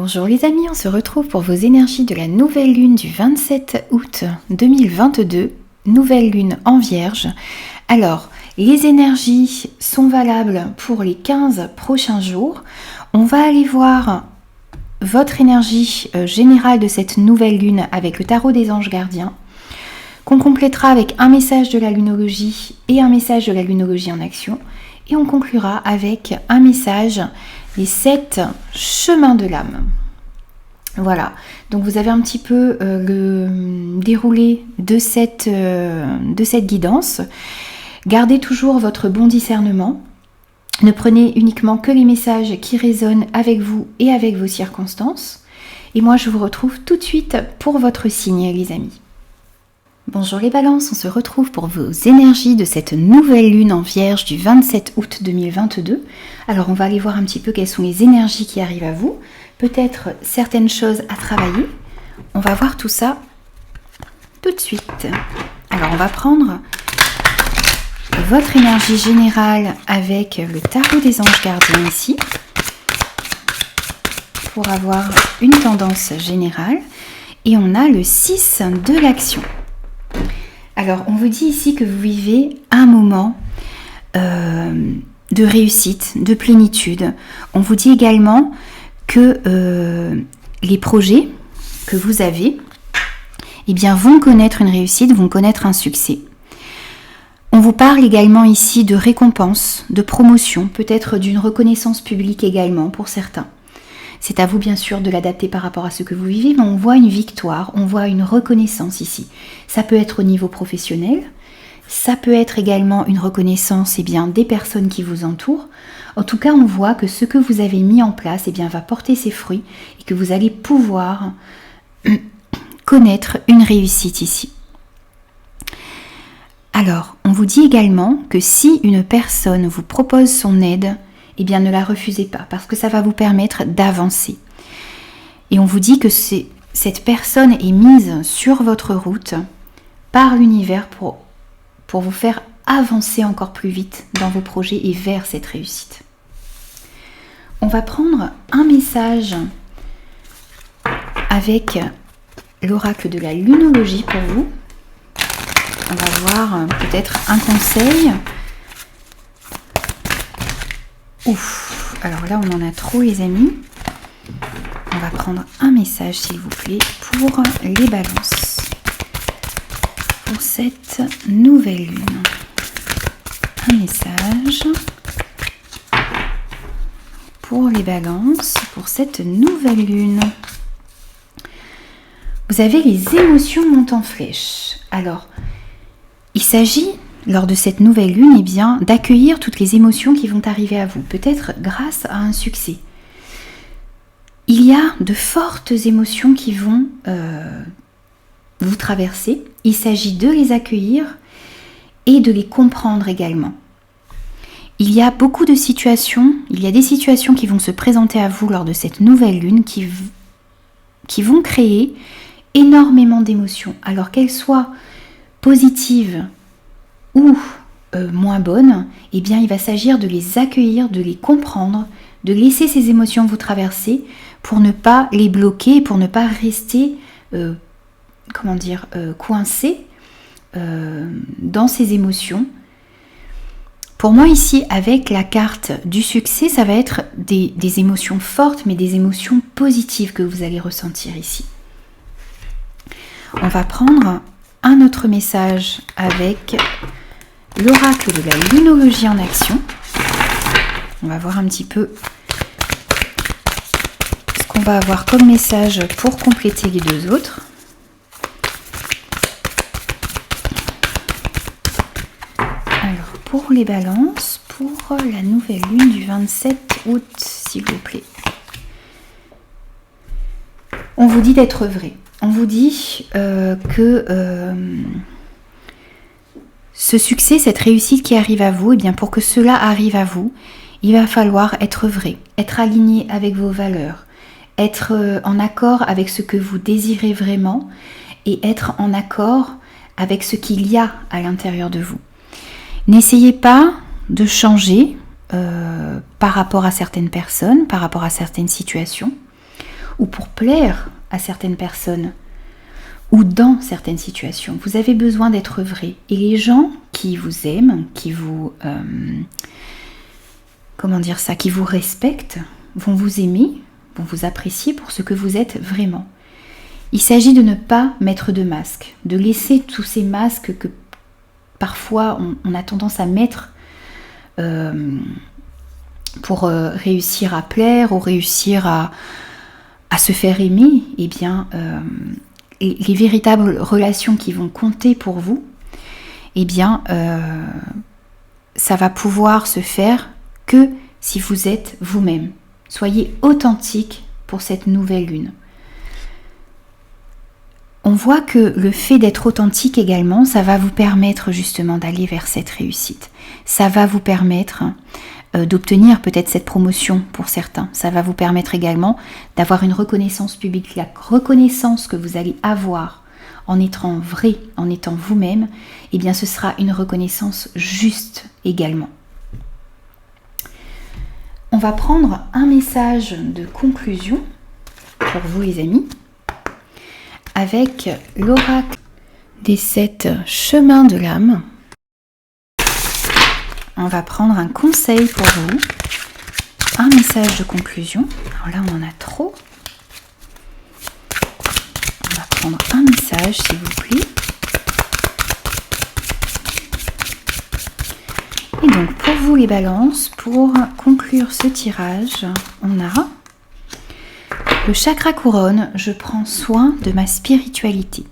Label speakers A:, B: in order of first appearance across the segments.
A: Bonjour les amis, on se retrouve pour vos énergies de la nouvelle lune du 27 août 2022, nouvelle lune en Vierge. Alors, les énergies sont valables pour les 15 prochains jours. On va aller voir votre énergie générale de cette nouvelle lune avec le tarot des anges gardiens, qu'on complétera avec un message de la lunologie et un message de la lunologie en action. Et on conclura avec un message des 7 chemins de l'âme. Voilà, donc vous avez un petit peu le déroulé de cette guidance. Gardez toujours votre bon discernement. Ne prenez uniquement que les messages qui résonnent avec vous et avec vos circonstances. Et moi, je vous retrouve tout de suite pour votre signe, les amis. Bonjour les balances, on se retrouve pour vos énergies de cette nouvelle lune en Vierge du 27 août 2022. Alors on va aller voir un petit peu quelles sont les énergies qui arrivent à vous. Peut-être certaines choses à travailler. On va voir tout ça tout de suite. Alors on va prendre votre énergie générale avec le tarot des anges gardiens ici. Pour avoir une tendance générale. Et on a le 6 de l'action. Alors, on vous dit ici que vous vivez un moment de réussite, de plénitude. On vous dit également que les projets que vous avez eh bien, vont connaître une réussite, vont connaître un succès. On vous parle également ici de récompense, de promotion, peut-être d'une reconnaissance publique également pour certains. C'est à vous bien sûr de l'adapter par rapport à ce que vous vivez, mais on voit une victoire, on voit une reconnaissance ici. Ça peut être au niveau professionnel, ça peut être également une reconnaissance des personnes qui vous entourent. En tout cas, on voit que ce que vous avez mis en place va porter ses fruits et que vous allez pouvoir connaître une réussite ici. Alors, on vous dit également que si une personne vous propose son aide, ne la refusez pas parce que ça va vous permettre d'avancer. Et on vous dit que cette personne est mise sur votre route par l'univers pour vous faire avancer encore plus vite dans vos projets et vers cette réussite. On va prendre un message avec l'oracle de la lunologie pour vous. On va voir peut-être un conseil. Ouf, alors là on en a trop les amis. On va prendre un message s'il vous plaît pour les balances. Pour cette nouvelle lune. Un message pour les balances pour cette nouvelle lune. Vous avez les émotions montent en flèche. Alors, il s'agit lors de cette nouvelle lune, d'accueillir toutes les émotions qui vont arriver à vous, peut-être grâce à un succès. Il y a de fortes émotions qui vont vous traverser. Il s'agit de les accueillir et de les comprendre également. Il y a beaucoup de situations, il y a des situations qui vont se présenter à vous lors de cette nouvelle lune qui vont créer énormément d'émotions. Alors qu'elles soient positives ou moins bonnes, il va s'agir de les accueillir, de les comprendre, de laisser ces émotions vous traverser pour ne pas les bloquer, pour ne pas rester coincé dans ces émotions. Pour moi ici, avec la carte du succès, ça va être des émotions fortes, mais des émotions positives que vous allez ressentir ici. On va prendre un autre message avec l'oracle de la lunologie en action. On va voir un petit peu ce qu'on va avoir comme message pour compléter les deux autres. Alors, pour les balances, pour la nouvelle lune du 27 août, s'il vous plaît. On vous dit d'être vrai. On vous dit que ce succès, cette réussite qui arrive à vous, pour que cela arrive à vous, il va falloir être vrai, être aligné avec vos valeurs, être en accord avec ce que vous désirez vraiment et être en accord avec ce qu'il y a à l'intérieur de vous. N'essayez pas de changer par rapport à certaines personnes, par rapport à certaines situations. ou pour plaire à certaines personnes ou dans certaines situations. Vous avez besoin d'être vrai. Et les gens qui vous aiment, qui vous... qui vous respectent, vont vous aimer, vont vous apprécier pour ce que vous êtes vraiment. Il s'agit de ne pas mettre de masque, de laisser tous ces masques que parfois on a tendance à mettre pour réussir à plaire ou réussir à se faire aimer. Eh bien, les véritables relations qui vont compter pour vous, eh bien, ça va pouvoir se faire que si vous êtes vous-même. Soyez authentique pour cette nouvelle lune. On voit que le fait d'être authentique également, ça va vous permettre justement d'aller vers cette réussite. Ça va vous permettre d'obtenir peut-être cette promotion pour certains. Ça va vous permettre également d'avoir une reconnaissance publique. La reconnaissance que vous allez avoir en étant vrai, en étant vous-même, eh bien ce sera une reconnaissance juste également. On va prendre un message de conclusion pour vous les amis avec l'oracle des 7 chemins de l'âme. On va prendre un conseil pour vous, un message de conclusion. Alors là on en a trop. On va prendre un message s'il vous plaît. Et donc pour vous les balances, pour conclure ce tirage, on a le chakra couronne. Je prends soin de ma spiritualité.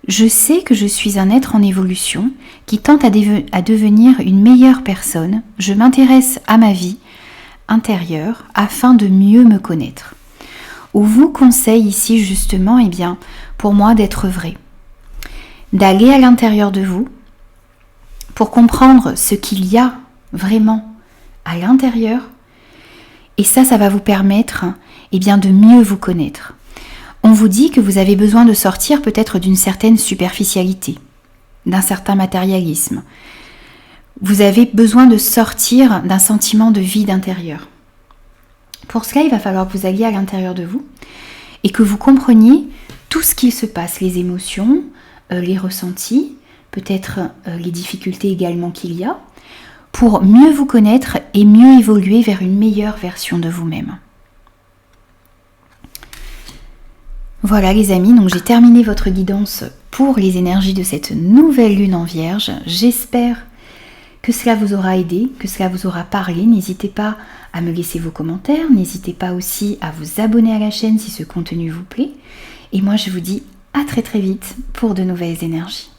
A: Je sais que je suis un être en évolution qui tente à devenir une meilleure personne. Je m'intéresse à ma vie intérieure afin de mieux me connaître. On vous conseille ici justement, eh bien, pour moi d'être vrai, d'aller à l'intérieur de vous pour comprendre ce qu'il y a vraiment à l'intérieur. Et ça va vous permettre eh bien, de mieux vous connaître. On vous dit que vous avez besoin de sortir peut-être d'une certaine superficialité, d'un certain matérialisme. Vous avez besoin de sortir d'un sentiment de vide intérieur. Pour cela, il va falloir que vous alliez à l'intérieur de vous et que vous compreniez tout ce qu'il se passe, les émotions, les ressentis, peut-être les difficultés également qu'il y a, pour mieux vous connaître et mieux évoluer vers une meilleure version de vous-même. Voilà les amis, donc j'ai terminé votre guidance pour les énergies de cette nouvelle lune en Vierge. J'espère que cela vous aura aidé, que cela vous aura parlé. N'hésitez pas à me laisser vos commentaires, n'hésitez pas aussi à vous abonner à la chaîne si ce contenu vous plaît. Et moi je vous dis à très très vite pour de nouvelles énergies.